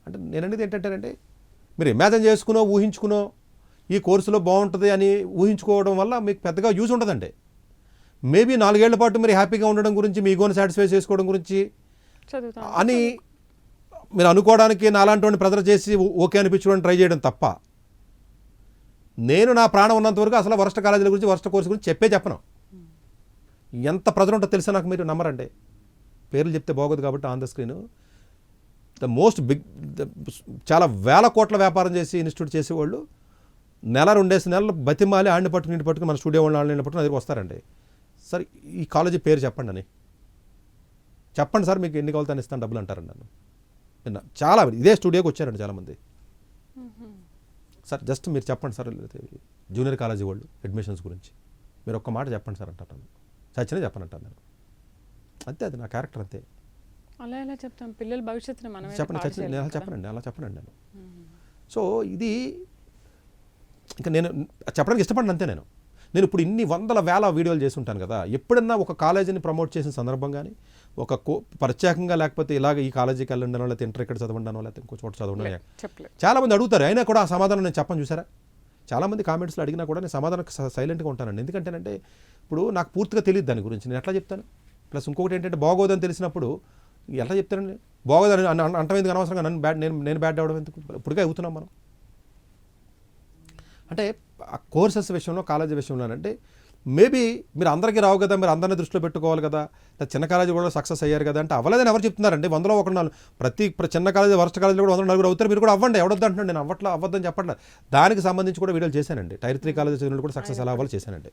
అంటే నేను అనేది ఏంటంటేనంటే మీరు ఇమాజిన్ చేసుకునో ఊహించుకునో ఈ కోర్సులో బాగుంటుంది అని ఊహించుకోవడం వల్ల మీకు పెద్దగా యూజ్ ఉండదండి. మేబీ 4 ఏళ్ల పాటు మీరు హ్యాపీగా ఉండడం గురించి మీ ఈగోని సాటిస్ఫై చేసుకోవడం గురించి అని మీరు అనుకోవడానికి నాలాంటి వాడిని ప్రెజర్ చేసి ఓకే అనిపించుకోవడానికి ట్రై చేయడం తప్ప నేను నా ప్రాణం ఉన్నంత వరకు అసలు వరస్ట్ కాలేజీల గురించి వరస్ట్ కోర్సు గురించి చెప్పను. ఎంత ప్రెజర్ ఉంటుందో తెలుసా నాకు, మీరు నమ్మరండి. పేర్లు చెప్తే బాగోదు కాబట్టి on the screen the most big చాలా వేల కోట్ల వ్యాపారం చేసి ఇన్స్టిట్యూట్ చేసేవాళ్ళు నెల 2 నెలలు బతిమాలి ఆడిని పట్టుకుని ఇంటి పట్టుకుని మన స్టూడియో వాళ్ళని పట్టుకుని దగ్గరికి వస్తారండి. సార్ ఈ కాలేజీ పేరు చెప్పండి అని, చెప్పండి సార్ మీకు ఎన్ని కావాలితే ఇస్తాను డబ్బులు అంటారండి నన్ను. నిన్న చాలా ఇదే స్టూడియోకి వచ్చారండి చాలామంది. సార్ జస్ట్ మీరు చెప్పండి సార్ జూనియర్ కాలేజీ వాళ్ళు అడ్మిషన్స్ గురించి మీరు ఒక్క మాట చెప్పండి సార్ అంటాను. చచ్చినా చెప్పనంటాను నేను. అంతే, అది నా క్యారెక్టర్ అంతే. అలా ఎలా చెప్తాం పిల్లల భవిష్యత్తుని మనం చెప్పండి అలా చెప్పనండి నేను. సో ఇది ఇంకా నేను చెప్పడానికి ఇష్టపడిన అంతే. నేను ఇప్పుడు ఇన్ని వందల వేల వీడియోలు చేసి ఉంటాను కదా, ఎప్పుడన్నా ఒక కాలేజీని ప్రమోట్ చేసిన సందర్భం కానీ ఒక ప్రత్యేకంగా లేకపోతే ఇలాగ ఈ కాలేజీకి వెళ్ళండానో లేకపోతే ఇంటర్ ఇక్కడ చదవండానో లేకపోతే ఇంకో చోట చదవడం చాలామంది అడుగుతారు. అయినా కూడా ఆ సమాధానం నేను చెప్పను. చూసారా, చాలామంది కామెంట్స్లో అడిగినా కూడా నేను సమాధానం సైలెంట్గా ఉంటానండి. ఎందుకంటేనంటే ఇప్పుడు నాకు పూర్తిగా తెలియదు దాని గురించి, నేను ఎట్లా చెప్తాను. ప్లస్ ఇంకొకటి ఏంటంటే బాగోదని తెలిసినప్పుడు ఎట్లా చెప్తానండి, బాగోదని అంటాం ఎందుకు అనవసరంగా నేను బ్యాడ్ అవ్వడం ఎందుకు, ఇప్పటికే అవుతున్నాం మనం. అంటే ఆ కోర్సెస్ విషయంలో కాలేజీ విషయంలో అంటే మేబీ మీరు అందరికీ రావు కదా, మీరు అందరినీ దృష్టిలో పెట్టుకోవాలి కదా, చిన్న కాలేజీ కూడా సక్సెస్ అయ్యారు కదా అంటే అవ్వలేదని ఎవరు చెప్తున్నారండి. 100లో 1 ప్రతి చిన్న కాలేజీ వరస్ట్ కాలేజీలో కూడా 100 నలుగురు అవుతారు, మీరు కూడా అవ్వండి, ఎవడొద్దు అంటున్నాను నేను. అవ్వద్దని చెప్పట్లేదు. దానికి సంబంధించి కూడా వీడియోలు చేశానండి. టైర్ 3 కాలేజీ చదివిన కూడా సక్సెస్ ఎలా అవ్వాలో చేశానండి.